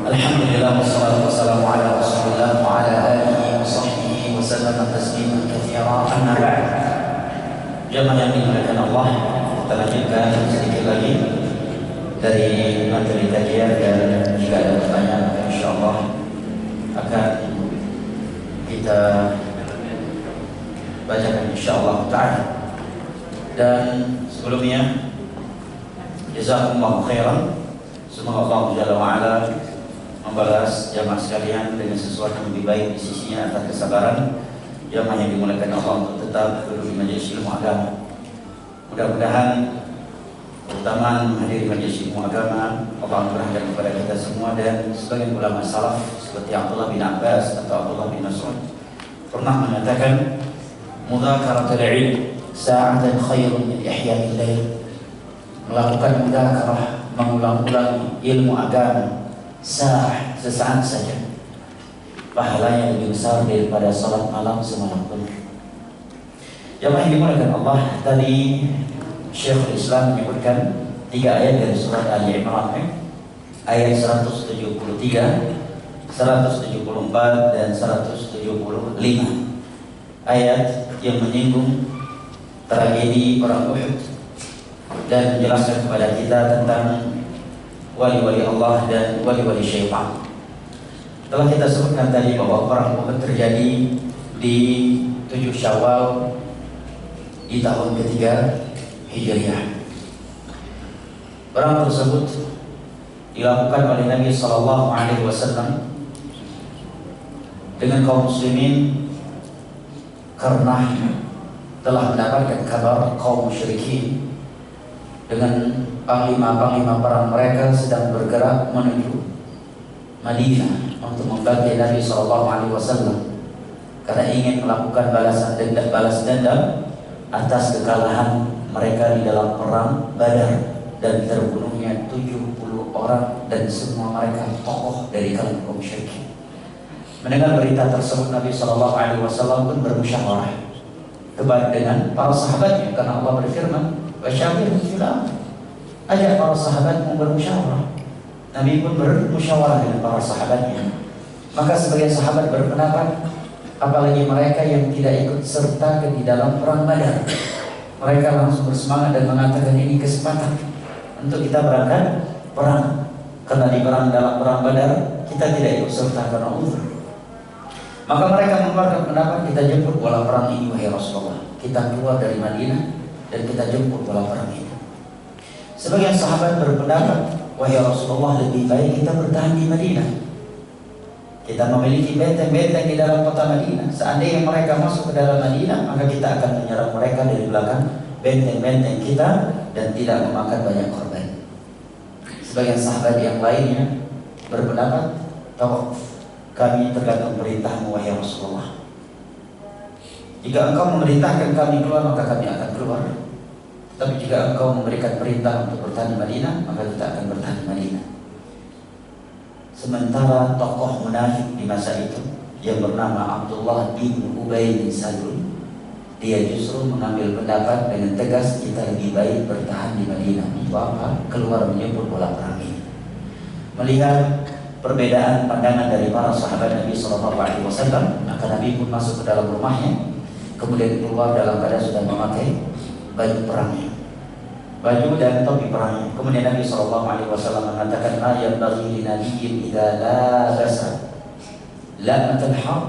Alhamdulillah wassalatu wassalamu ala Rasulillah wa ala alihi wa sahbihi wa sallam tasliman katsira. Amma ba'd. Jamaah yang dimuliakan Allah, kita lanjutkan sedikit lagi dari materi kajian, dan jika ada pertanyaan insyaallah akan kita bacakan insyaallah ta'ala. Dan sebelumnya jazakumullahu khairan. Semoga Allah Jalla wa'ala membalas jamaah sekalian dengan sesuatu yang lebih baik di sisinya atas kesabaran jamaah yang dimuliakan Allah untuk tetap duduk di majelis ilmu agama. Mudah-mudahan keutamaan menghadiri majelis ilmu agama Allah anugerahkan kepada kita semua. Dan sebagian ulama salaf seperti Abdullah bin Abbas atau Abdullah bin Mas'ud pernah mengatakan, mudhakaratul ilm sa'atan khairun min ihya'il lail. Melakukan mudhakarah, mengulang-ulangi ilmu agama sesaat saja, pahalanya lebih besar daripada salat malam semalam penuh. Jamaah yang dimuliakan Allah, tadi Syekhul Islam menyebutkan 3 ayat dari surat Ali Imran, ayat 173, 174 dan 175, ayat yang menyinggung tragedi perang Uhud dan menjelaskan kepada kita tentang wali-wali Allah dan wali-wali syaitan. Telah kita sebutkan tadi bahwa perang Uhud terjadi di 7 Syawal di tahun ketiga Hijriah. Perang tersebut dilakukan oleh Nabi SAW dengan kaum muslimin karena telah mendapatkan kabar kaum musyrikin dengan panglima-panglima perang mereka sedang bergerak menuju Madinah untuk membantu Nabi SAW karena ingin melakukan balas dendam atas kekalahan mereka di dalam perang Badar dan terbunuhnya 70 orang dan semua mereka tokoh dari kalangan kaum musyrikin. Mendengar berita tersebut, Nabi SAW pun bermusyawarah dengan para sahabatnya, karena Allah berfirman, wasyawirhum fil amr. Ajak para sahabatmu bermusyawarah. Nabi pun bermusyawarah dengan para sahabatnya. Maka sebagian sahabat berpendapat, apalagi mereka yang tidak ikut serta di dalam perang Badar, mereka langsung bersemangat dan mengatakan ini kesempatan untuk kita berangkat perang, karena di dalam perang Badar kita tidak ikut serta karena uzur. Maka mereka mengeluarkan pendapat, kita jemput bola perang ini wahai Rasulullah. Kita keluar dari Madinah dan kita jemput bola perang ini. Sebagian sahabat berpendapat, wahai Rasulullah, lebih baik kita bertahan di Madinah. Kita memiliki benteng-benteng di dalam kota Madinah. Seandainya mereka masuk ke dalam Madinah, maka kita akan menyerang mereka dari belakang benteng-benteng kita dan tidak memakan banyak korban. Sebagian sahabat yang lainnya berpendapat, kami tergantung perintahmu wahai Rasulullah. Jika engkau memerintahkan kami keluar, maka kami akan keluar. Tapi jika engkau memberikan perintah untuk bertahan di Madinah, maka kita akan bertahan di Madinah. Sementara tokoh munafik di masa itu yang bernama Abdullah bin Ubay bin Salul, dia justru mengambil pendapat dengan tegas, kita lebih baik bertahan di Madinah. Untuk apa? Keluar menyebut bola perang ini. Melihat perbedaan pandangan dari para sahabat Nabi SAW, maka Nabi pun masuk ke dalam rumahnya, kemudian keluar dalam keadaan sudah memakai baju perangnya, baju dan topi perangnya. Kemudian Nabi SAW mengatakan, la yanbaghi li nabiyyin idza labasa la'matal harb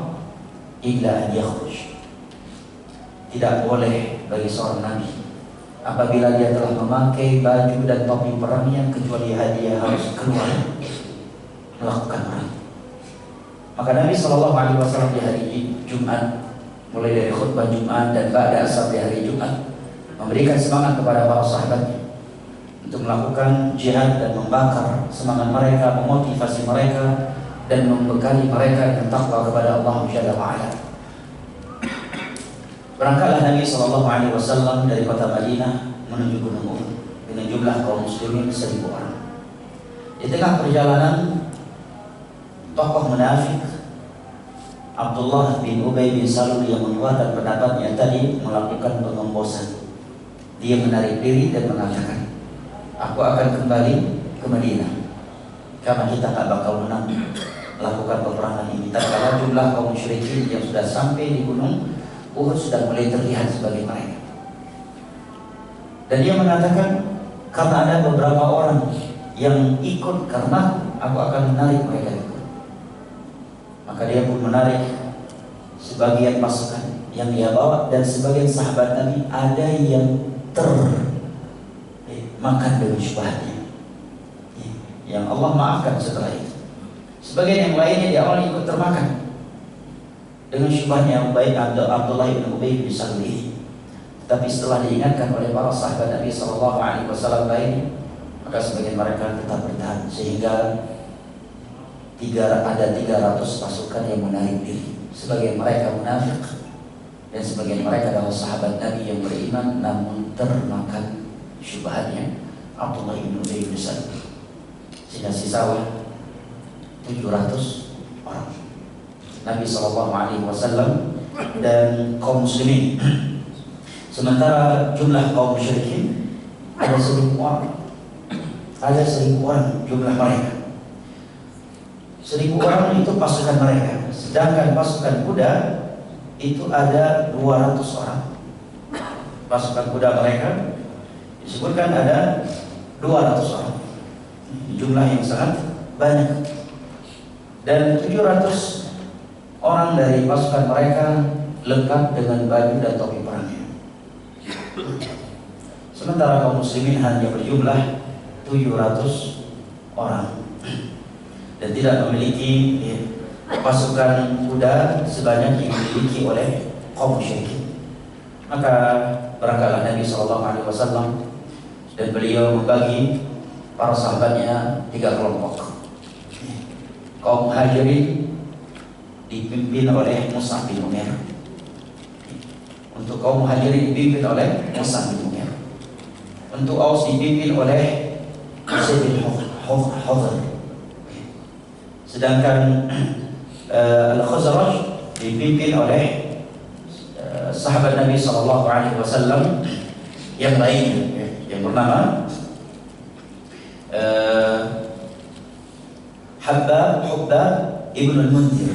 illa an yakhruj. Tidak boleh bagi seorang nabi apabila dia telah memakai baju dan topi perangnya, kecuali dia harus keluar melakukan perang. Maka Nabi SAW di hari Jumat, mulai dari khutbah Jumat dan ba'da asar di hari Jumat, memberikan semangat kepada para sahabatnya untuk melakukan jihad dan membakar semangat mereka, memotivasi mereka dan membekali mereka dengan takwa kepada Allah Jalla wa'ala. Berangkatlah Nabi SAW dari kota Madinah menuju Gunung Uhud dengan jumlah kaum muslimin 1000 orang. Di tengah perjalanan, tokoh munafik Abdullah bin Ubay bin Salul yang mengeluarkan pendapatnya tadi melakukan pengembosan. Dia menarik diri dan mengatakan, aku akan kembali ke Madinah. karena kita nggak bakal menang melakukan peperangan ini. Tatkala jumlah kaum musyrikin yang sudah sampai di gunung Uhud sudah mulai terlihat sebagai mereka. Dan dia mengatakan, karena ada beberapa orang yang ikut karena aku akan menarik mereka ikut. Maka dia pun menarik sebagian pasukan yang dia bawa, dan sebagian sahabat Nabi ada yang termakan dengan syubhatnya, yang Allah maafkan setelah itu. Sebagian yang lainnya di awal ikut termakan dengan syubhatnya baik Abdullah bin Ubay bin Salul. Tapi setelah diingatkan oleh para sahabat Nabi SAW lain, maka sebagian mereka tetap bertahan, sehingga ada 300 pasukan yang menarik diri. Sebagian mereka munafik dan sebagian mereka adalah sahabat Nabi yang beriman namun termakan syubhatnya Abdullah bin Ubay bin Salul, sehingga sisalah 700 orang. Nabi SAW dan kaum muslimin. Sementara jumlah kaum musyrikin ada 1.000 orang. Ada 1.000 orang jumlah mereka. 1.000 orang itu pasukan mereka. Sedangkan pasukan kuda itu ada 200 orang. Pasukan kuda mereka disebutkan ada 200 orang. Jumlah yang sangat banyak. Dan 700 orang dari pasukan mereka lengkap dengan baju dan topi perangnya. Sementara kaum muslimin hanya berjumlah 700 orang dan tidak memiliki pasukan kuda sebanyak yang dimiliki oleh kaum musyrikin. Maka berangkatlah Nabi SAW dan beliau membagi para sahabatnya 3 kelompok. Kaum Muhajirin dipimpin oleh Mus'ab bin Umair. Untuk kaum Muhajirin dipimpin oleh Mus'ab bin Umair. Untuk Aus dipimpin oleh Usaid bin Hudhr. Sedangkan Al-Khazraj dipimpin oleh sahabat Nabi SAW yang lainnya, yang bernama Hubbab ibn al-Munzir.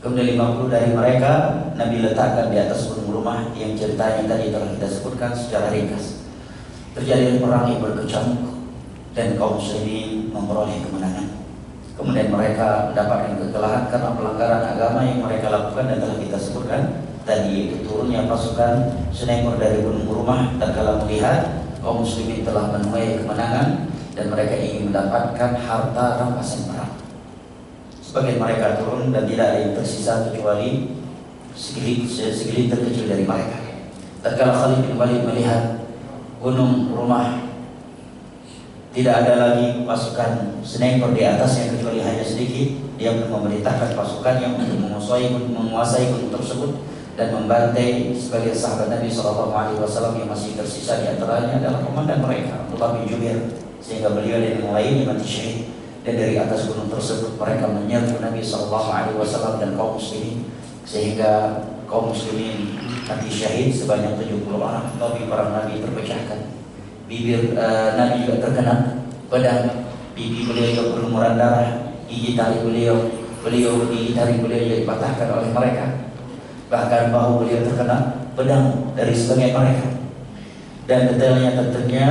Kemudian 50 dari mereka Nabi letakkan di atas gunung rumah yang ceritanya tadi telah kita sebutkan secara ringkas. Terjadi perang yang berkecamuk dan kaum muslimin memperoleh kemenangan. Kemudian mereka mendapatkan kekalahan karena pelanggaran agama yang mereka lakukan dan telah kita sebutkan tadi, itu turunnya pasukan seekor dari gunung rumah tatkala melihat kaum muslimin telah menuai kemenangan dan mereka ingin mendapatkan harta rampasan perang. Sebagian mereka turun dan tidak ada yang tersisa kecuali segelintir kecil dari mereka. Tatkala Khalid bin Walid melihat gunung rumah tidak ada lagi pasukan sniper di atasnya kecuali hanya sedikit, dia pun memerintahkan pasukannya untuk menguasai gunung tersebut dan membantai sebagai sahabat Nabi SAW yang masih tersisa. Di antaranya adalah komandan mereka, Abdullah bin Jubair, sehingga beliau dan yang lainnya mati syahid. Dan dari atas gunung tersebut mereka menyerbu Nabi SAW dan kaum muslimin, sehingga kaum muslimin mati syahid sebanyak 70 orang. Tapi para Nabi terpecahkan, bibir Nabi juga terkena pedang, pipi beliau juga berlumuran darah, gigi taring beliau juga dipatahkan oleh mereka. Bahkan bahu beliau terkena pedang dari sebagian mereka. Dan detailnya tentunya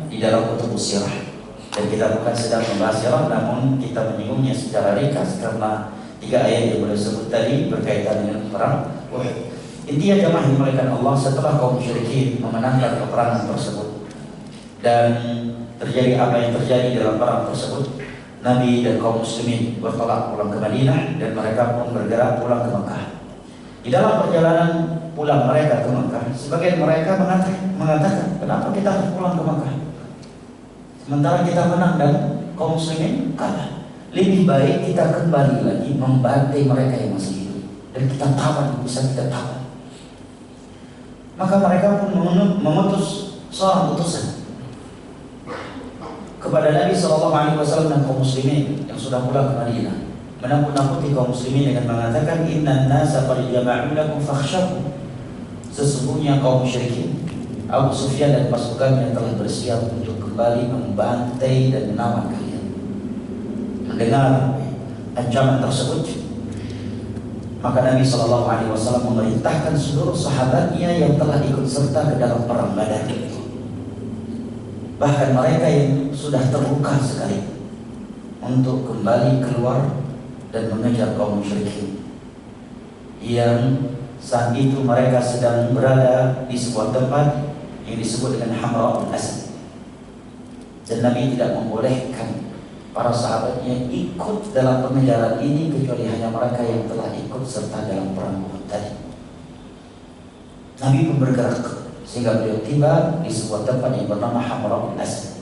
di dalam kutubus sirah. Dan kita bukan sedang membahas sirah, namun kita menyinggungnya secara ringkas karena 3 ayat yang boleh sebut tadi berkaitan dengan perang Uhud. Intinya jamaah yang dimuliakan Allah, setelah kaum musyrikin memenangkan peperangan tersebut dan terjadi apa yang terjadi dalam perang tersebut, Nabi dan kaum muslimin bertolak pulang ke Madinah dan mereka pun bergerak pulang ke Mekah. Di dalam perjalanan pulang mereka ke Mekah, sebagian mereka mengatakan, kenapa kita harus pulang ke Mekah? Sementara kita menang dan kaum muslimin kalah. Lebih baik kita kembali lagi membantai mereka yang masih hidup dan kita tawan, bisa kita tawan. Maka mereka pun memutus seorang utusan kepada Nabi SAW dan kaum muslimin yang sudah pulang ke Madinah, menakut-nakuti kaum muslimin dengan mengatakan, innan nasa qad jama'u lakum fakhshawhum. Sesungguhnya kaum musyrikin, Abu Sufyan dan pasukannya telah bersiap untuk kembali membantai dan menawan kalian. mendengar ancaman tersebut, maka Nabi SAW memerintahkan seluruh sahabatnya yang telah ikut serta ke dalam perang Badar, bahkan mereka yang sudah terluka sekali, untuk kembali keluar dan mengejar kaum musyrikin yang saat itu mereka sedang berada di sebuah tempat yang disebut dengan Hamra'ul Asad. Dan Nabi tidak membolehkan para sahabatnya ikut dalam pengejaran ini kecuali hanya mereka yang telah ikut serta dalam perang Uhud tadi. Nabi pun bergerak sehingga beliau tiba di sebuah tempat yang bernama Hamra'ul Asad.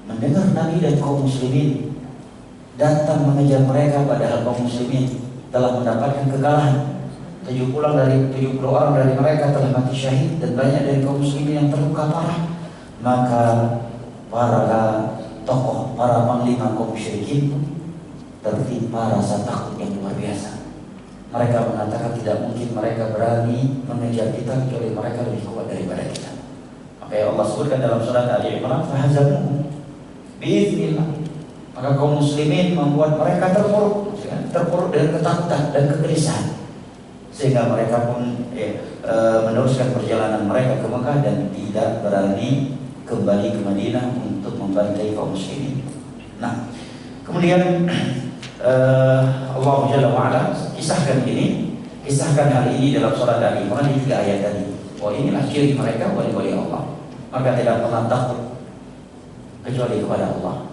Mendengar Nabi dan kaum muslimin datang mengejar mereka, padahal kaum muslimin telah mendapatkan kekalahan. 70 orang dari mereka telah mati syahid dan banyak dari kaum muslimin yang terluka parah. Maka para tokoh, para panglima kaum musyrikin tertimpa rasa takut yang luar biasa. Mereka mengatakan tidak mungkin mereka berani mengejar kita kecuali mereka lebih kuat daripada kita. Maka ya Allah sebutkan dalam surat Ali Imran, fahazamuhum biiznillah. Maka kaum muslimin membuat mereka terpuruk dengan ketakutan dan kegelisahan, sehingga mereka pun meneruskan perjalanan mereka ke Mekah dan tidak berani kembali ke Madinah untuk membantai kaum muslimin. Nah, kemudian Allah Jalla wa'ala kisahkan hal ini dalam surat Ali Imran di 3 ayat tadi. Inilah ciri mereka wali-wali Allah. Maka tidak pernah takut kecuali kepada Allah.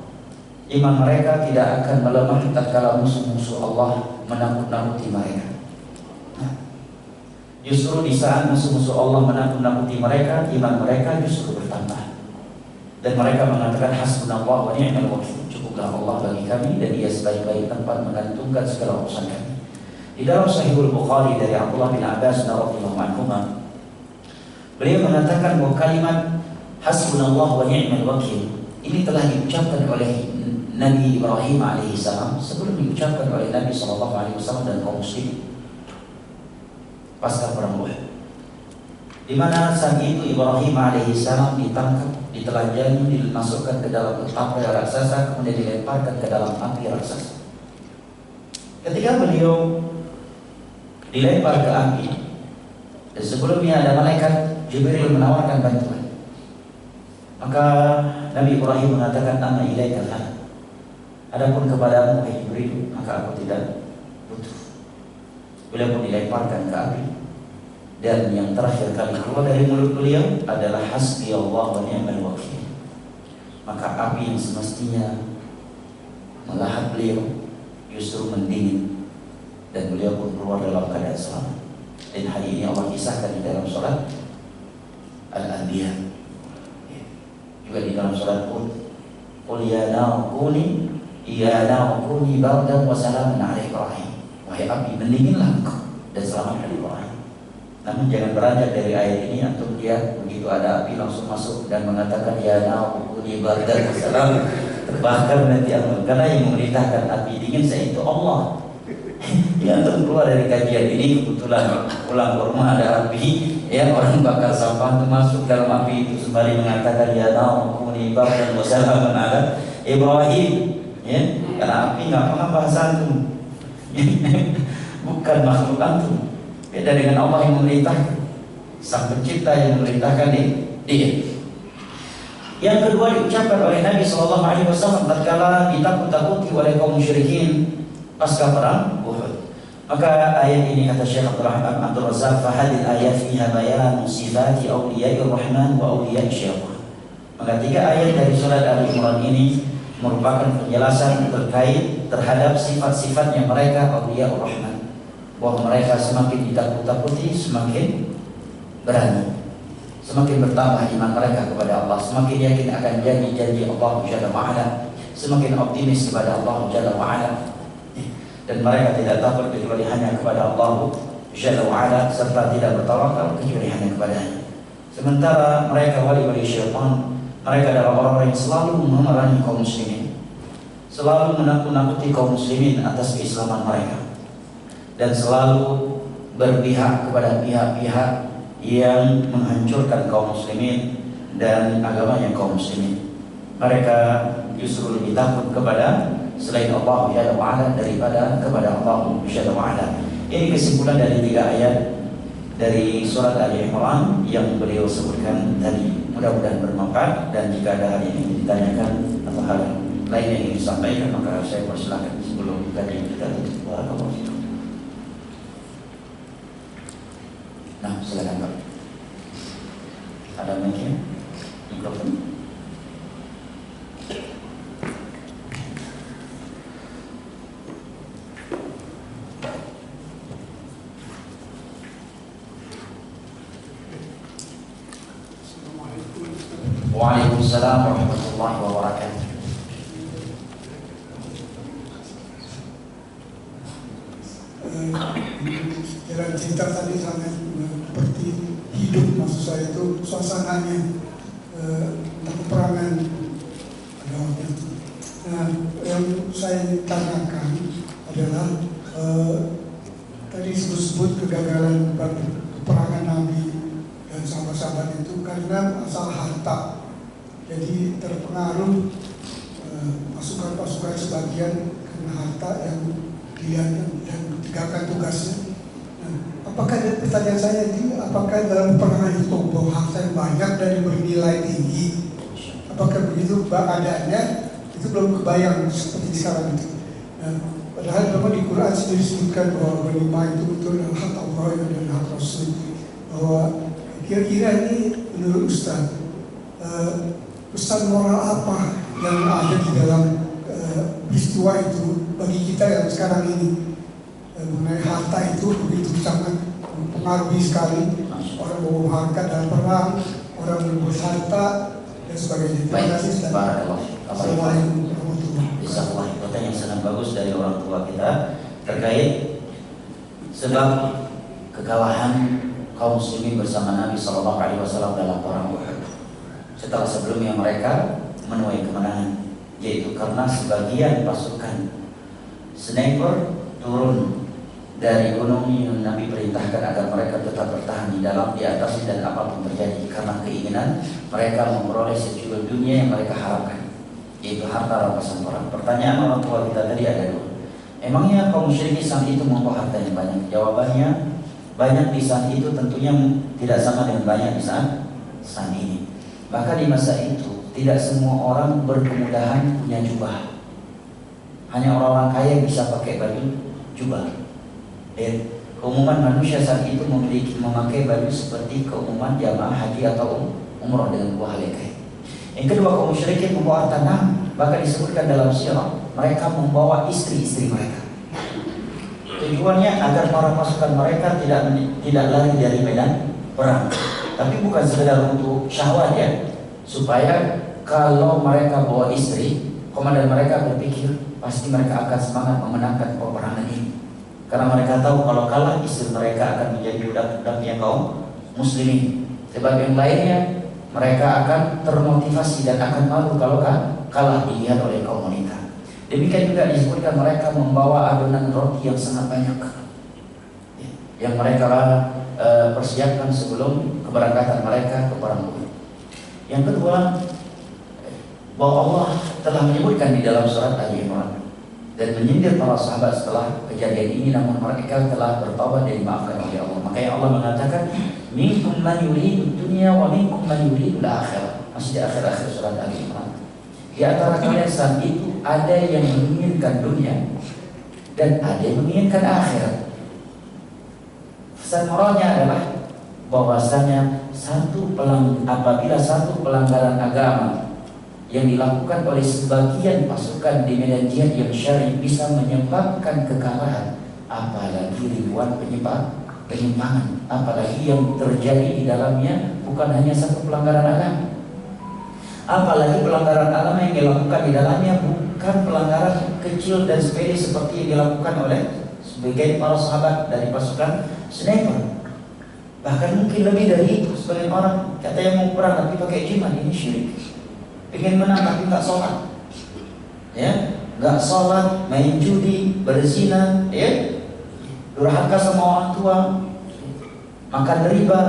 Iman mereka tidak akan melemah tatkala musuh-musuh Allah menakut-nakuti mereka. Justru di saat musuh-musuh Allah menakut-nakuti mereka, iman mereka justru bertambah. Dan mereka mengatakan hasbunallah wa ni'mal wakil. Cukuplah Allah bagi kami dan Dia sebaik-baik tempat menggantungkan segala urusan kami. Di dalam Sahihul Bukhari dari Abdullah bin Abbas radhiyallahu anhu, beliau mengatakan bahwa kalimat hasbunallah wa ni'mal wakil ini telah diucapkan oleh Nabi Ibrahim alaihissalam sebelum diucapkan oleh Nabi SAW dan kaum muslimin pasca perang Uhud, di mana saat itu Ibrahim alaihissalam ditangkap, ditelanjangi, dimasukkan ke dalam api raksasa, kemudian dilemparkan ke dalam api raksasa. Ketika beliau dilempar ke api, dan sebelumnya ada malaikat Jibril menawarkan bantuan, maka Nabi Ibrahim mengatakan, "Amma ilaika al-hal." Adapun kepadamu wahai Jibril, maka aku tidak butuh. Beliau pun dilemparkan ke api, dan yang terakhir kali keluar dari mulut beliau adalah hasbi Allah wa ni'mal wakil. Maka api yang semestinya melahap beliau justru mendingin, dan beliau pun keluar dalam keadaan selamat. Dan hari ini Allah kisahkan di dalam surat Al-Anbiya, juga di dalam surat Qul ya nar kuni bardan wa salaman ala Ibrahim. Wahai api, mendinginlah engkau dan selamatkan Ibrahim. Namun jangan beranjak dari ayat ini antum lihat begitu ada api langsung masuk dan mengatakan ya nar kuni bardan wa salaman, terbakar nanti antum. Karena yang memerintahkan api dingin saya itu Allah. Ya, antum keluar dari kajian ini kebetulan pulang ke rumah ada api, ya orang bakal sampah itu masuk dalam api itu sembari mengatakan ya nar kuni bardan wa salaman ala Ibrahim. Ya, karena api nggak pernah bahasa antum, bukan makhluk antum. Beda dengan Allah yang memerintahkan, Sang Pencipta yang memerintahkan Dia. Yang kedua diucapkan oleh Nabi SAW tatkala ditakut-takuti oleh kaum musyrikin pasca perang Uhud. Maka ayat ini kata Syekh Abdurrahman Abdul Razak, fahadil ayat fiha bayan sifati awliya'ir rahman wa awliya'i syaitan. Maka 3 ayat dari surat Ali Imran ini merupakan penjelasan terkait terhadap sifat-sifatnya mereka awliya'ur rahman, bahwa mereka semakin ditakut-takuti semakin berani, semakin bertambah iman mereka kepada Allah, semakin yakin akan janji-janji Allah Jalla wa'ala, semakin optimis kepada Allah Jalla wa'ala, dan mereka tidak takut kecuali hanya kepada Allah Jalla wa'ala, serta tidak bertawakal kecuali hanya kepada-Nya. Sementara mereka wali-wali syaitan, mereka adalah orang-orang yang selalu memerangi kaum muslimin, selalu menakut-nakuti kaum muslimin atas keislaman mereka, dan selalu berpihak kepada pihak-pihak yang menghancurkan kaum muslimin dan agamanya kaum muslimin. Mereka justru lebih takut kepada selain Allah Jalla wa'ala daripada kepada Allah Jalla wa'ala. Ini kesimpulan dari 3 ayat dari surat Ali Imran yang beliau sebutkan tadi. Mudah-mudahan bermanfaat, dan jika ada hal yang ditanyakan atau hal lain yang ingin disampaikan, maka saya persilakan sebelum kajian kita tutup. Nah, silakan Pak. Ada mic-nya? Mikrofon? Waalaikumsalam warahmatullahi wabarakatuh. Jalan cerita tadi sangat seperti hidup, maksud saya itu suasananya peperangan pada waktu itu. Nah, yang saya tanyakan adalah tadi disebut kegagalan peperangan Nabi dan sahabat-sahabat itu karena masalah harta. Jadi terpengaruh pasukan-pasukan sebagian karena harta yang dilihat dan tegakkan tugasnya. Nah, apakah pertanyaan saya ini, apakah dalam peperangan itu bahwa harta yang banyak dan bernilai tinggi, apakah begitu keadaannya? Itu belum kebayang seperti sekarang itu. Nah, padahal memang di Quran sendiri disebutkan bahwa ghanimah itu betul adalah hak Allah dan hak Rasul. Bahwa kira-kira ini menurut Ustaz, pesan moral apa yang ada di dalam peristiwa itu bagi kita yang sekarang ini mengenai harta itu begitu sangat mempengaruhi sekali. Orang bawa harta dalam perang, orang berebut harta dan sebagainya. Terima kasih Ustaz. Assalamualaikum warahmatullahi wabarakatuh. Pertanyaan yang sangat bagus dari orang tua kita terkait sebab kekalahan kaum muslimin bersama Nabi SAW dalam perang Uhud. Setelah sebelumnya mereka menuai kemenangan, yaitu karena sebagian pasukan sniper turun dari gunung yang Nabi perintahkan agar mereka tetap bertahan di atas dan apapun terjadi, karena keinginan mereka memperoleh sejuta dunia yang mereka harapkan, yaitu harta rampasan perang. Pertanyaan orang tua kita tadi ada 2. Emangnya kaum musyrikin saat itu membawa harta yang banyak? Jawabannya, banyak di saat itu tentunya tidak sama dengan banyak di saat ini. Maka di masa itu tidak semua orang berkemudahan punya jubah. Hanya orang-orang kaya yang bisa pakai baju jubah. Keumuman manusia saat itu memakai baju seperti keumuman jamaah haji atau umroh dengan 2 helai kain. Yang kedua, kaum musyrikin membawa harta. Bahkan disebutkan dalam sirah, mereka membawa istri-istri mereka. Tujuannya agar para pasukan mereka tidak lari dari medan perang. Tapi bukan sekedar untuk syahwat ya, supaya kalau mereka bawa istri, komandan mereka berpikir pasti mereka akan semangat memenangkan peperangan ini. Karena mereka tahu kalau kalah istri mereka akan menjadi budak-budaknya kaum muslimin. Sebab yang lainnya mereka akan termotivasi dan akan malu kalau kalah dilihat oleh kaum wanita. Demikian juga disebutkan mereka membawa adonan roti yang sangat banyak yang mereka persiapkan sebelum keberangkatan mereka ke perang Uhud. Yang kedua, bahwa Allah telah menyebutkan di dalam surat Ali Imran dan menyindir para sahabat setelah kejadian ini, namun mereka telah bertaubat dan dimaafkan oleh Allah. Makanya Allah mengatakan, minkum man yuridu dunya wa minkum man yuridu al-akhirah. Masih di akhir-akhir surat Ali Imran. Di antara kalian saat itu ada yang menginginkan dunia dan ada yang menginginkan akhirat. Pesan moralnya adalah bahwasanya apabila satu pelanggaran agama yang dilakukan oleh sebagian pasukan di medan jihad yang syar'i bisa menyebabkan kekalahan, apalagi ribuan penyimpangan, apalagi yang terjadi di dalamnya bukan hanya satu pelanggaran agama, apalagi pelanggaran agama yang dilakukan di dalamnya bukan pelanggaran kecil dan sepele seperti yang dilakukan oleh sebagian para sahabat dari pasukan sniper. Bahkan mungkin lebih dari itu. Sebagian orang katanya mau perang tapi pakai jimat, ini syirik. Pengen menang tapi nggak sholat, ya, nggak sholat, main judi, berzina, ya, durhaka sama orang tua, makan riba,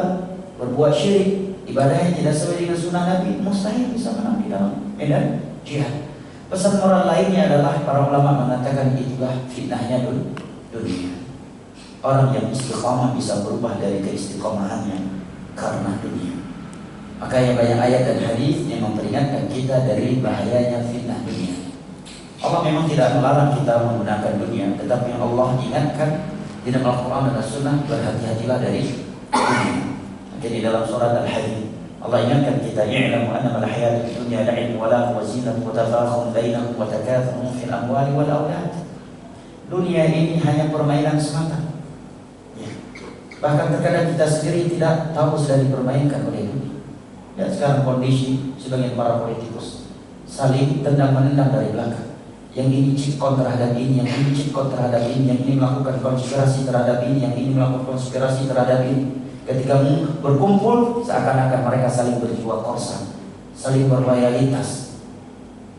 berbuat syirik, ibadah yang tidak sesuai dengan sunnah Nabi, mustahil bisa menang di dalam medan jihad. Pesan moral lainnya adalah para ulama mengatakan itulah fitnahnya dunia. Orang yang istiqamah bisa berubah dari keistiqamahannya karena dunia. Makanya banyak ayat dan hadis yang memperingatkan kita dari bahayanya fitnah dunia. Allah memang tidak melarang kita menggunakan dunia, tetapi Allah ingatkan di dalam Al-Quran dan As-Sunnah, berhati-hatilah dari dunia. Jadi dalam surat Al-Hadid Allah ingatkan kita, i'lamu annama al-hayatud dunya la'ibun wa lahu wa zinatun wa tafakhurun bainakum wa takathurun fil amwali wal aulad. Dunia ini hanya permainan semata. Ya. Bahkan terkadang kita sendiri tidak tahu sedang dipermainkan oleh dunia. Dan sekarang kondisi sebagian para politikus saling tendang-menendang dari belakang. Yang ini cikon terhadap ini, yang ini cikon terhadap ini, yang ini melakukan konspirasi terhadap ini, yang ini melakukan konspirasi terhadap ini. Ketika berkumpul, seakan-akan mereka saling berjiwa korsa, saling berloyalitas,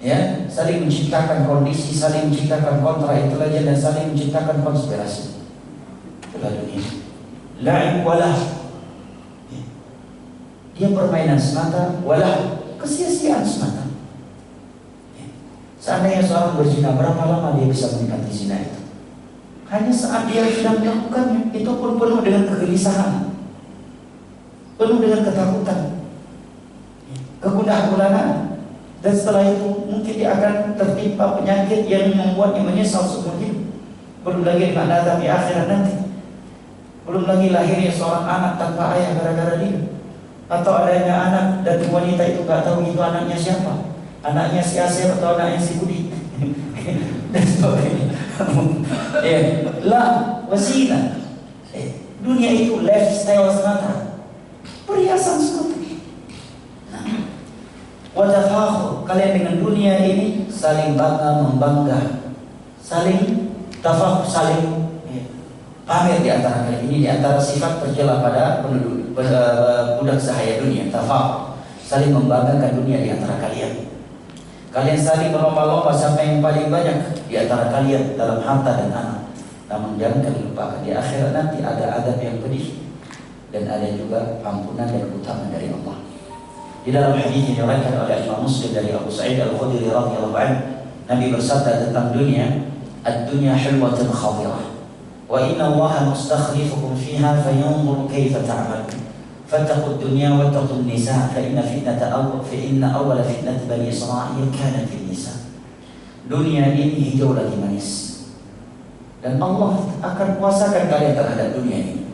ya, saling menciptakan kondisi, saling menciptakan kontra intelijen dan saling menciptakan konspirasi. Itulah dunia. La'ib walah. Dia permainan semata, walah, kesia-siaan semata. Seandainya seorang berzina, berapa lama dia bisa menikmati zina itu? Hanya saat dia sedang melakukannya, itu pun penuh dengan kegelisahan, penuh dengan ketakutan, kegundah-gulanaan, dan setelah itu mungkin dia akan tertimpa penyakit yang membuatnya menyesal seumur hidup. Belum lagi dengan azab di akhirat nanti. Belum lagi lahirnya seorang anak tanpa ayah gara-gara dia, atau adanya anak dan wanita itu gak tahu itu anaknya siapa, anaknya si Asep atau anaknya si Budi dan sebagainya. Lah wasina. Dunia itu lifestyle semata, perhiasan semata. Watafakhur, kalian dengan dunia ini saling bangga membangga, saling tafakhur, saling pamer di antara kalian. Ini di antara sifat tercela pada budak sahaya dunia. Tafakhur, saling membanggakan dunia di antara kalian. Kalian saling berlomba-lomba siapa yang paling banyak di antara kalian dalam harta dan anak. Namun jangan kalian lupakan, di akhirat nanti ada azab yang pedih dan ada juga ampunan dan utama dari Allah. Di dalam hadis yang diriwayatkan oleh Imam Muslim dari Abu Sa'id Al-Khudri radhiyallahu anhu, Nabi bersabda tentang dunia, "Ad-dunya hilwatun khadirah, wa inna Allah mustakhlifukum fiha fayanzur kaifa ta'malun. Fattaqud dunya wattaqun nisa, fa inna awwala fitnati bani Israil kanat fil nisa." Dunia ini hijau lagi manis, dan Allah akan kuasakan kalian terhadap dunia ini.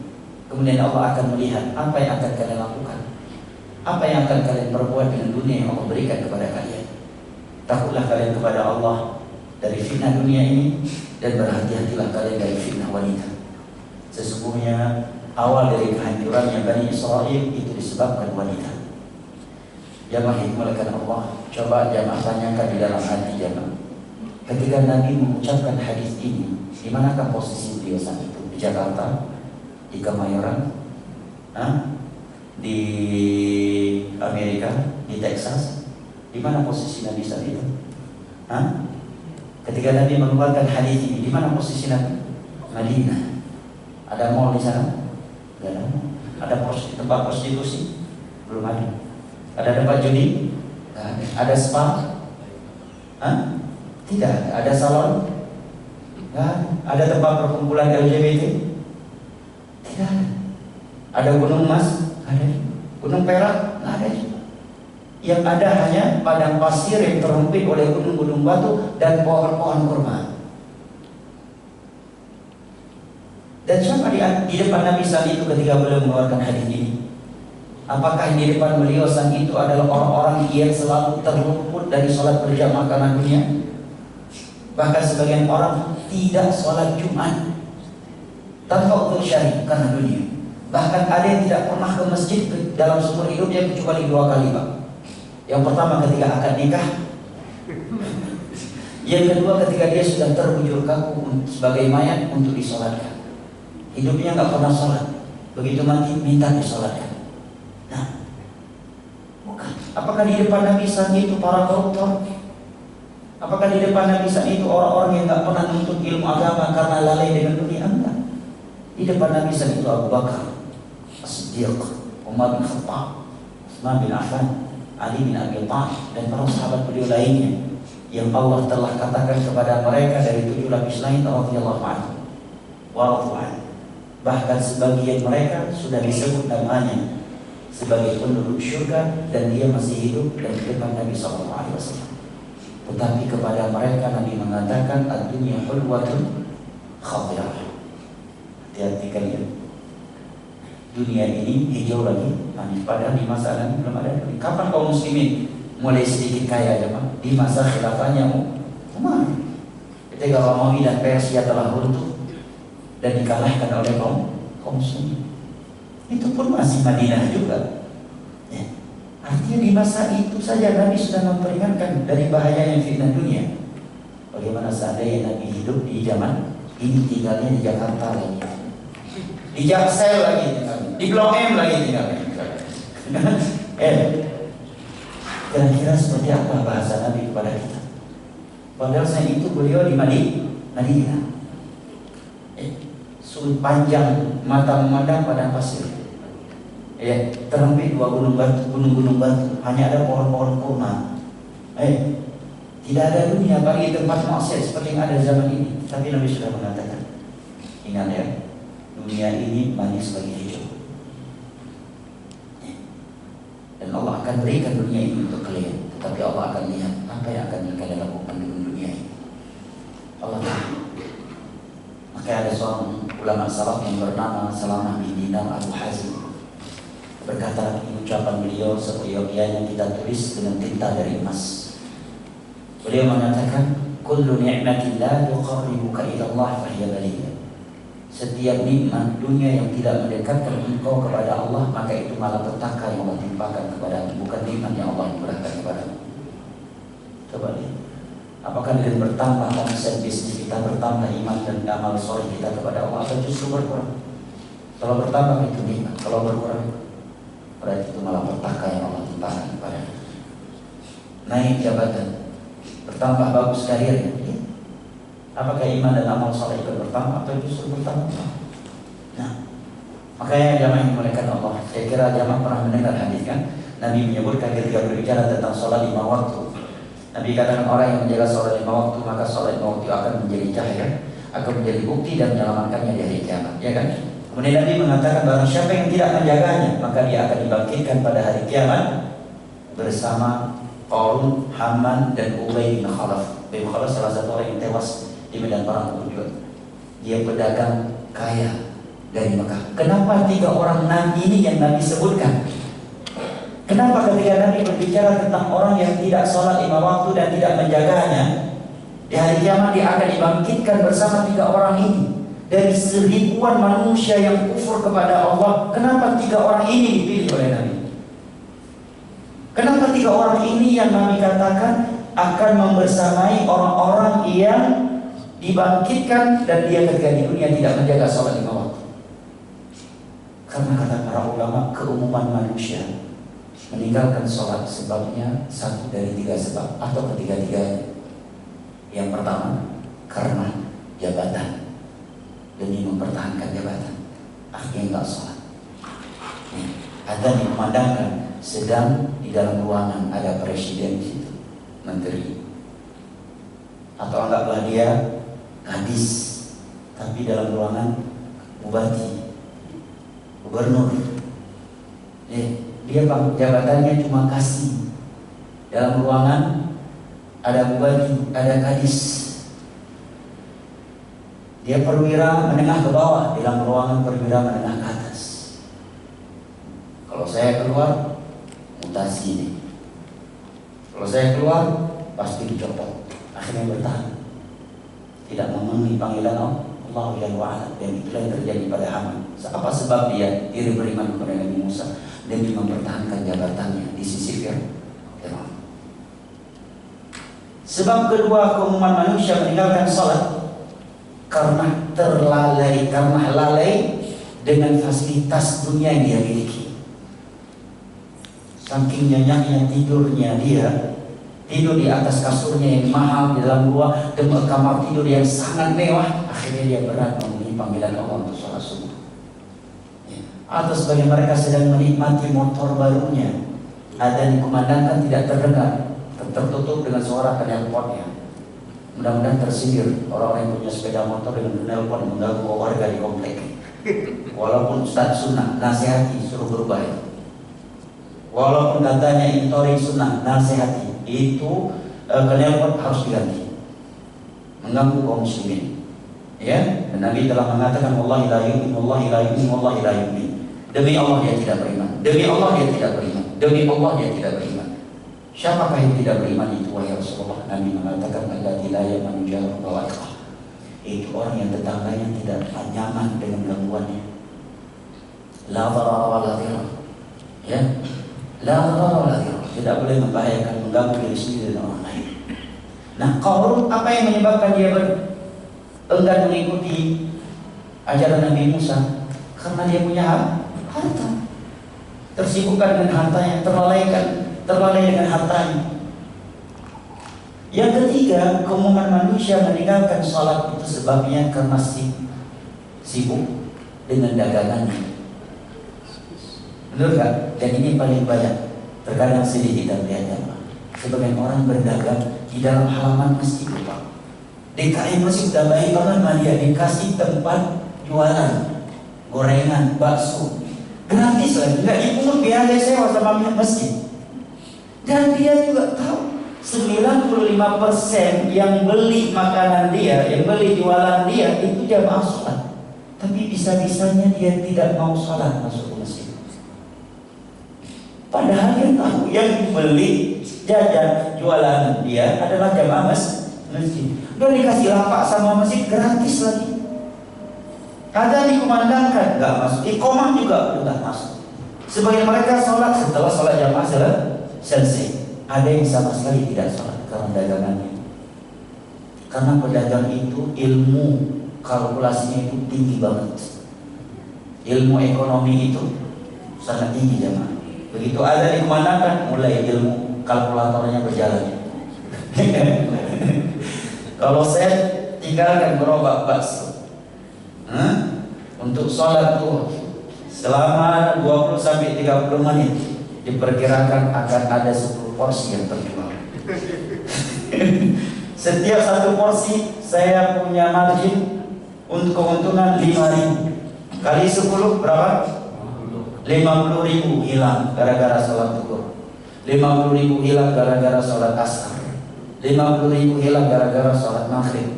Kemudian Allah akan melihat apa yang akan kalian lakukan, apa yang akan kalian perbuat dengan dunia yang Allah berikan kepada kalian. Takutlah kalian kepada Allah dari fitnah dunia ini, dan berhati-hatilah kalian dari fitnah wanita. Sesungguhnya awal dari kehancurannya Bani Israel itu disebabkan wanita. Jamaah yang dimuliakan Allah, coba jamaah tanyakan di dalam hati jamaah, ketika Nabi mengucapkan hadis ini, di manakah posisi beliau saat itu? Di Jakarta, di Kemayoran, di Amerika, di Texas? Di mana posisi Nabi saat itu? Ketika Nabi mengeluarkan hadis ini, di mana posisi Nabi? Madinah. Ada mall di sana? Tidak ada. Ada tempat prostitusi? Belum ada. Ada tempat judi? Ada spa? Tidak. Ada salon? Ada tempat perkumpulan LGBT? Tidak ada. Ada gunung emas? Ada. Gunung perak? Nggak ada. Yang ada hanya padang pasir yang terhimpit oleh gunung-gunung batu dan pohon-pohon kurma. Dan siapa di depan Nabi saat itu ketika beliau mengeluarkan hadis ini? Apakah di depan beliau saat itu adalah orang-orang yang selalu terluput dari sholat berjamaah karena dunia? Bahkan sebagian orang tidak sholat Jumat tanpa udzur syar'i karena dunia. Bahkan ada yang tidak pernah ke masjid dalam seumur hidupnya kecuali 2 kali, Pak. Yang pertama ketika akad nikah, yang kedua ketika dia sudah terbujur kaku sebagai mayat untuk disolatkan. Hidupnya nggak pernah sholat, begitu mati minta disolatkan. Nah, bukan. Apakah di depan Nabi saat itu para koruptor? Apakah di depan Nabi saat itu orang-orang yang nggak pernah menuntut ilmu agama karena lalai dengan dunia? Enggak. Di depan Nabi saat itu Abu Bakar, As-Siddiq, Umar bin Khattab, Utsman bin Affan, Ali bin Abi Thalib, dan para sahabat beliau lainnya yang Allah telah katakan kepada mereka dari 7 lapis langit radhiyallahu anhu wa radu anhu. Bahkan sebagian mereka sudah disebut namanya sebagai penduduk surga dan dia masih hidup dan di depan Nabi SAW. Tetapi kepada mereka Nabi mengatakan ad-dunya hulwatun khadirah. Hati-hati kalian. Dunia ini hijau lagi manis. Padahal di masa lalu belum ada. Kapan kaum muslimin mulai sedikit kaya jemaah? Di masa khilafahnya Umar. Ketika Romawi dan Persia telah runtuh dan dikalahkan oleh kaum muslimin. Itu pun masih Madinah juga. Ya. Artinya di masa itu saja Nabi sudah memperingatkan dari bahayanya fitnah dunia. Bagaimana seandainya Nabi hidup di zaman ini, tinggalnya di Jakarta lagi, di Jaksel lagi tinggalnya, di Blok M lagi tinggalnya. Kira-kira seperti apa bahasa Nabi kepada kita? Padahal saat itu beliau di Madinah. Sudut panjang mata memandang padang pasir. Terhampir 2 gunung-gunung batu, hanya ada pohon-pohon kurma. Tidak ada dunia bagi tempat maksiat seperti yang ada zaman ini. Tapi Nabi sudah mengatakan, ingat ya, dunia ini manis bagi hijau. Dan Allah akan berikan dunia ini untuk kalian. Tetapi Allah akan lihat apa yang akan kalian lakukan dengan dunia ini. Allah tahu. Maka ada seorang ulama salaf yang bernama Salamah bin Dinar Abu Hazim berkata, ucapan beliau seyogyanya kita tulis dengan tinta dari emas. Beliau mengatakan, kullu ni'matillah yuqarribuka ila Allah fa hiya baliyah. Setiap nikmat dunia yang tidak mendekatkan engkau kepada Allah, maka itu malapetaka yang Allah timpakan kepadamu, bukan nikmat yang Allah berikan kepadamu. Coba lihat. Apakah dengan bertambah omset bisnis kita, bertambah iman dan amal soleh kita kepada Allah, atau justru berkurang? Kalau bertambah itu nikmat, kalau berkurang berarti itu malah petaka yang Allah timpakan kepada kita. Naik jabatan, bertambah bagus karirnya, apakah iman dan amal soleh itu bertambah atau justru bertambah? Nah, makanya jamaah yang dimuliakan Allah, saya kira jamaah pernah mendengar hadis kan, Nabi menyebutkan ketika berbicara tentang sholat 5 waktu. Nabi katakan orang yang menjaga sholat 5 waktu, maka sholat 5 waktu akan menjadi cahaya, akan menjadi bukti dan menyelamatkannya di hari kiamat, ya kan? Kemudian Nabi mengatakan barang siapa yang tidak menjaganya, maka dia akan dibangkitkan pada hari kiamat bersama Qarun, Haman dan Ubay bin Khalaf. Ubay bin Khalaf salah satu orang yang tewas di medan perang Uhud. Dia pedagang kaya dari Mekah. Kenapa 3 orang nabi ini yang Nabi sebutkan? Kenapa ketika Nabi berbicara tentang orang yang tidak sholat 5 waktu dan tidak menjaganya, di hari kiamat dia akan dibangkitkan bersama 3 orang ini dari seribuan manusia yang kufur kepada Allah? Kenapa 3 orang ini dipilih oleh Nabi? Kenapa 3 orang ini yang Nabi katakan akan membersamai orang-orang yang dibangkitkan dan dia ketika di dunia tidak menjaga sholat 5 waktu? Karena kata para ulama, keumuman manusia meninggalkan sholat sebabnya 1 dari 3 sebab atau ketiga-tiganya. Yang pertama, karena jabatan, demi mempertahankan jabatan, akhirnya enggak sholat. Ada yang memandangkan sedang di dalam ruangan ada presiden di situ, menteri, atau anggaplah dia gadis, tapi dalam ruangan bupati, gubernur. Dia jabatannya cuma kasih. Dalam ruangan ada bupati, ada gadis. Dia perwira menengah ke bawah, dalam ruangan perwira menengah ke atas. Kalau saya keluar, mutasi nih. Kalau saya keluar, pasti dicopot. Akhirnya bertahan, tidak memenuhi panggilan Allah yang wa'ala. Dan itulah yang terjadi pada Haman. Apa sebab dia beriman kepada Nabi Musa? Demi mempertahankan jabatannya di sisi Fir'aun. Sebab kedua keumuman manusia meninggalkan sholat karena terlalai, karena lalai dengan fasilitas dunia yang dia miliki. Saking nyenyaknya tidurnya dia, tidur di atas kasurnya yang mahal di dalam gua, dengan kamar tidur yang sangat mewah, akhirnya dia berat memenuhi panggilan Allah untuk sholat subuh. Atau sebagai mereka sedang menikmati motor barunya, adzan dikumandangkan tidak terdengar, tertutup dengan suara knalpotnya. Mudah-mudahan tersindir orang-orang yang punya sepeda motor dengan knalpot mengganggu warga di komplek. Walaupun Ustaz sunnah, nasihati suruh berubah itu. Walaupun katanya intori sunnah, nasihati itu knalpot harus diganti. Mengganggu kaum muslimin. Ya, dan Nabi telah mengatakan wallahi la yu'min, wallahi la yu'min, wallahi la yu'min. Demi Allah dia tidak beriman. Demi Allah dia tidak beriman. Demi Allah dia tidak beriman. Siapakah yang tidak beriman itu wahai Rasulullah? Nabi mengatakan alladzi la yamanu jaru bawa'iqah. Itu orang yang tetangganya tidak nyaman dengan gangguannya. La dharara wa la dhirar. Ya. La dharara wa la dhirar. Tidak boleh membahayakan, mengganggu diri sendiri dan orang lain. Nah, Qarun apa yang menyebabkan dia enggan mengikuti ajaran Nabi Musa? Karena dia punya harta. Tersibukkan dengan hartanya, terlalai dengan hartanya. Yang ketiga, keumuman manusia meninggalkan sholat itu sebabnya karena sibuk dengan dagangannya. Benar gak? Dan ini paling banyak. Terkadang sedih kita melihatnya. Sebagian orang berdagang di dalam halaman masjid, Pak. DKI masih udah baik banget, dia dikasih tempat jualan gorengan, bakso, gratis lagi, nggak dipungut biaya sewa sama masjid. Dan dia juga tahu 95% yang beli makanan dia, yang beli jualan dia itu jamaah sholat. Tapi bisa-bisanya dia tidak mau sholat masuk ke masjid. Padahal dia tahu yang dibeli jajan jualan dia adalah jamaah masjid. Udah dikasih lapak sama masjid gratis lagi. Ada dikumandangkan nggak masuk, iqomah juga udah masuk. Sebagian mereka sholat setelah sholat jamaah selesai. Ada yang sama sekali tidak sholat karena dagangannya. Karena pedagang itu ilmu kalkulasinya itu tinggi banget. Ilmu ekonomi itu sangat tinggi jamaah. Begitu ada dikumandangkan, mulai ilmu kalkulatornya berjalan. Kalau saya tinggalkan gerobak bakso untuk sholat tuh selama 20-30 menit, diperkirakan akan ada 10 porsi yang terjual. Setiap satu porsi saya punya margin untuk keuntungan 5.000 kali 10 berapa? 50.000 hilang gara-gara sholat zuhur, 50.000 hilang gara-gara sholat asar, 50.000 hilang gara-gara sholat maghrib,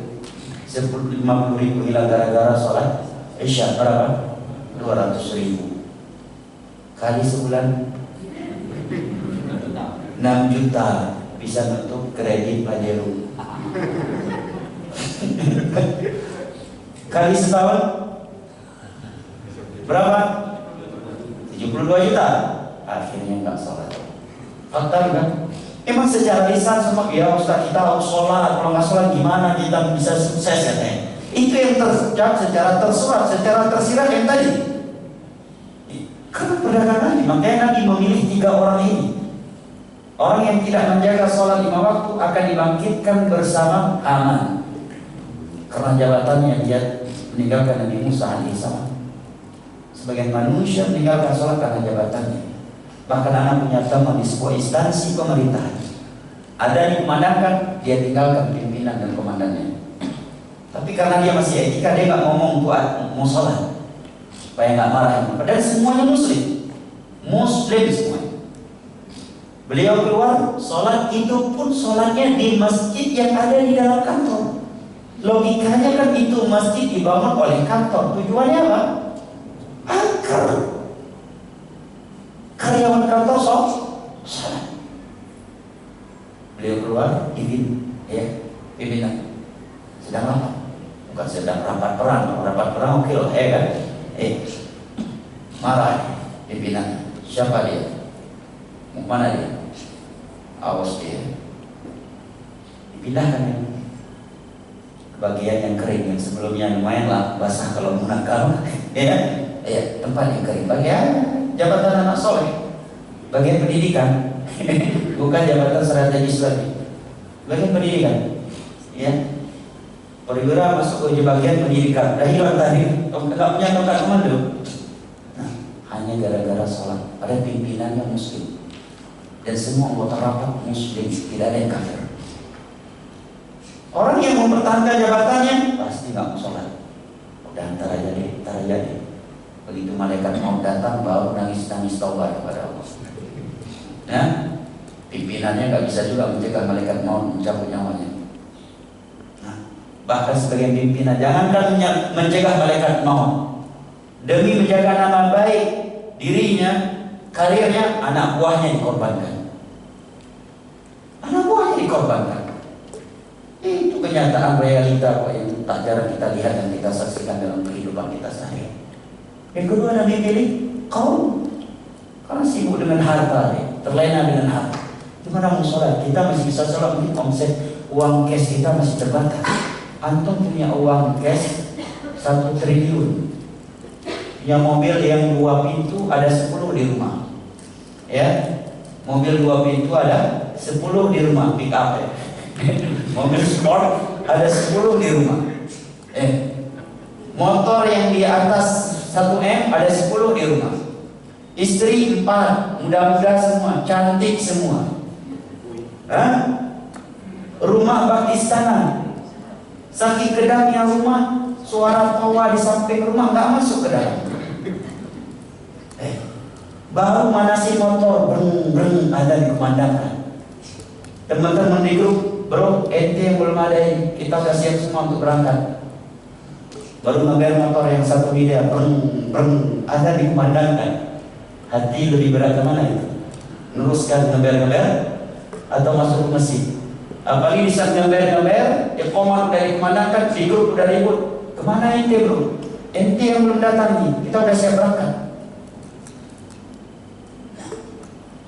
50.000 hilang gara-gara sholat isya. Berapa? 200.000 kali sebulan 6 juta bisa nutup kredit Pajero. Kali setahun berapa? 72 juta. Akhirnya nggak sholat. Fakta kan? Emang secara lisan sama ya Ustaz kita harus sholat, kalau nggak sholat gimana kita bisa sukses katanya. Itu yang terucap secara tersurat, secara tersirat yang tadi. Karena perdagangan ini, makanya Nabi memilih 3 orang ini. Orang yang tidak menjaga sholat 5 waktu akan dibangkitkan bersama Haman. Karena jabatannya dia meninggalkan Nabi Musa alaihissalam. Sebagian manusia meninggalkan sholat karena jabatannya. Bahkan anak punya teman di sebuah instansi pemerintahan, ada dikumandangkan, dia tinggalkan pimpinan dan komandannya. Tapi karena dia masih etika, dia nggak ngomong buat mau sholat supaya nggak marah. Padahal semuanya muslim semua. Beliau keluar sholat, itu pun sholatnya di masjid yang ada di dalam kantor. Logikanya kan itu masjid dibangun oleh kantor. Tujuannya apa? Agar karyawan kantor sholat. Beliau keluar, pimpinan sedang apa? Bukan sedang rapat perang. Rapat perang oke loh, kan? Marah pimpinan. Siapa dia? Mau mana dia? Awas dia. Dipindahkan ke bagian yang kering, yang sebelumnya lumayan lah basah kalau menakal. Tempat yang kering. Bagian jabatan anak soleh, bagian pendidikan. Bukan jabatan strategis lagi, bagian pendidikan. Perwira masuk ke bagian pendidikan, dah hilang tadi, nggak punya tongkat komando. Nah, hanya gara-gara sholat. Pada pimpinannya muslim dan semua anggota rapat muslim, tidak ada yang kafir. Orang yang mempertahankan jabatannya pasti nggak mau sholat. Udah ntar aja deh. Begitu malaikat mau datang baru nangis-nangis taubat kepada Allah. Ya, pimpinannya nggak bisa juga mencegah malaikat mau mencabut nyawanya. Nah, bahkan sebagian pimpinan jangankan mencegah malaikat mau, demi menjaga nama baik dirinya, karirnya, anak buahnya dikorbankan. Anak buahnya dikorbankan. Itu kenyataan realita yang tak jarang kita lihat dan kita saksikan dalam kehidupan kita sehari. Yang kedua, Nabi pilih kaum karena sibuk dengan harta, terlena dengan harta. Gimana mau sholat? Kita masih bisa sholat, mungkin omset uang cash kita masih terbatas. Antum punya uang cash 1 triliun, punya mobil yang 2 pintu ada 10 di rumah, ya, mobil 2 pintu ada 10 di rumah, pick up ya. Mobil sport ada 10 di rumah. Motor yang di atas 1M ada 10 di rumah. Istri 4, muda-muda semua, cantik semua. Rumah bak istana. Saking kedapnya rumah, suara tawa di samping rumah nggak masuk ke dalam. Baru manasi motor, breng ada dikumandangkan. Teman-teman di grup, bro, ente yang belum ada ini, kita udah siap semua untuk berangkat. Baru ngeber motor yang 1 miliar, breng ada dikumandangkan. Hati lebih berat kemana itu? Neruskan ngeber atau masuk ke masjid? Apalagi di saat ngeber, komat udah dikumandangkan, di grup udah ribut. Kemana ente bro? Ente yang belum datang nih, kita udah siap berangkat.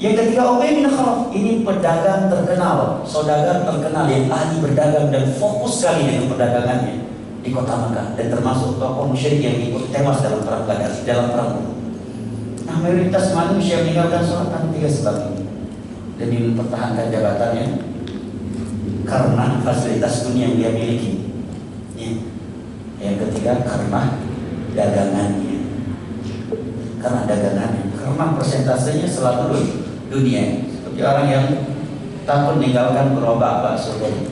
Yang ketiga, Ubay bin Khalaf, ini pedagang terkenal, saudagar terkenal yang ahli berdagang dan fokus sekali dengan perdagangannya di kota Makkah, dan termasuk tokoh musyrik yang ikut tewas dalam perang Badar, dalam perang Uhud. Nah, mayoritas manusia meninggalkan sholat karena 3 sebab ini demi mempertahankan jabatannya karena fasilitas dunia yang dia miliki. Yang ketiga, karena dagangannya. Karena persentasenya selalu dunia, seperti orang yang takut meninggalkan gerobak bakso tadi.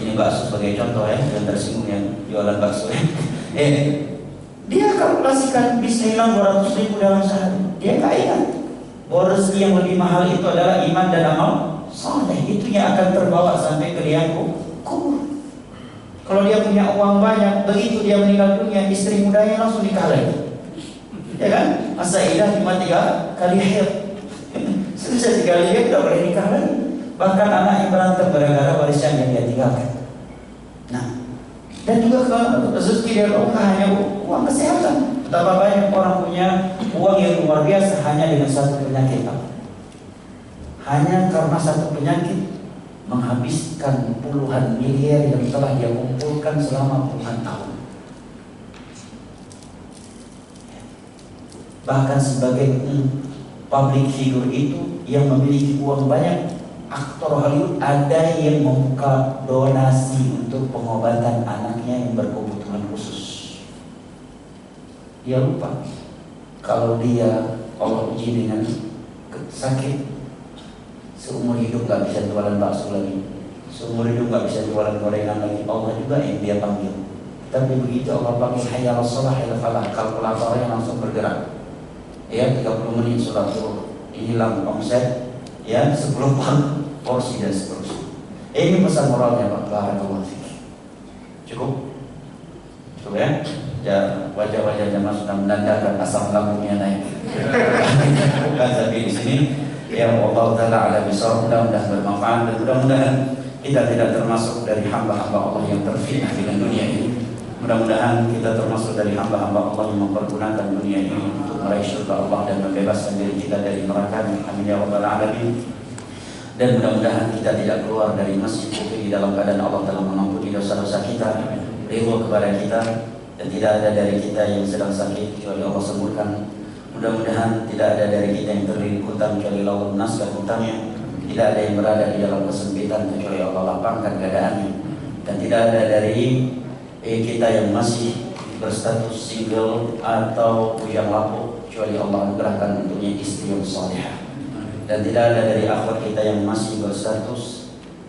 Ini bakso sebagai contoh ya, yang tersinggung yang jualan bakso. Dia kalkulasikan bisa hilang 200.000 dalam sehari. Dia nggak ingat bahwa rezeki yang lebih mahal itu adalah iman dan amal soleh. Itu yang akan terbawa sampai ke liang kubur. Kalau dia punya uang banyak, begitu dia meninggal dunia, istri mudanya langsung nikah. Ya kan? Masa idah cuma 3 kali haid. Selesai 3 kali haid, tidak boleh nikah lagi. Bahkan anak yang berantem gara-gara warisan yang dia tinggalkan. Nah, dan juga kalau rezeki dari Allah hanya uang kesehatan. Betapa banyak orang punya uang yang luar biasa hanya dengan satu penyakit. Hanya karena satu penyakit menghabiskan puluhan miliar yang telah dia kumpulkan selama puluhan tahun. Bahkan sebagai public figure itu yang memiliki uang banyak, aktor Hollywood ada yang membuka donasi untuk pengobatan anaknya yang berkebutuhan khusus. Dia lupa kalau dia Allah uji dengan sakit, seumur hidup gak bisa jualan bakso lagi, seumur hidup gak bisa jualan gorengan lagi. Allah juga yang dia panggil. Tapi begitu Allah panggil hayya 'alas shalah, hayya 'alal falah, kalkulatornya langsung bergerak. Ya, 30 menit sholat zuhur, hilang omset, ya 10 porsi dan seterusnya. Ini pesan moralnya Pak. Barakallahu fiik. Cukup ya. Ya, wajah-wajah jamaah sudah menandakan asam lambungnya naik. Bukan, tapi di sini ya Allah Ta'ala ala bisawab, mudah-mudahan bermanfaat dan mudah-mudahan kita tidak termasuk dari hamba-hamba Allah yang terfitnah dengan dunia ini. Mudah-mudahan kita termasuk dari hamba-hamba Allah yang mempergunakan dunia ini untuk meraih surga Allah dan membebaskan diri kita dari neraka. Amin ya rabbal alamin. Dan mudah-mudahan kita tidak keluar dari masjid itu di dalam keadaan Allah telah mengampuni dosa-dosa kita, ridho kepada kita, dan tidak ada dari kita yang sedang sakit kecuali Allah sembuhkan. Mudah-mudahan tidak ada dari kita yang terlilit hutang kecuali Allah lunaskan hutangnya. Tidak ada yang berada di dalam kesempitan kecuali Allah lapangkan keadaannya. Dan tidak ada dari kita yang masih berstatus single atau bujang lapuk kecuali Allah anugerahkan untuknya istri yang salihah. dan tidak ada dari akhwat kita yang masih berstatus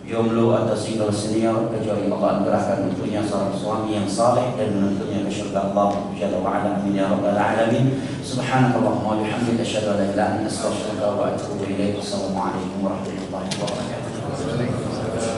jomblo atau single senior kecuali Allah anugerahkan untuknya seorang suami yang saleh dan menentunya ke surga Allah Jalla wa ala. Amin ya rabbal alamin. Subhanakallahumma wa bihamdika asyhadu an la ilaha illa anta astaghfiruka wa atubu ilaik. Assalamualaikum warahmatullahi wabarakatuh.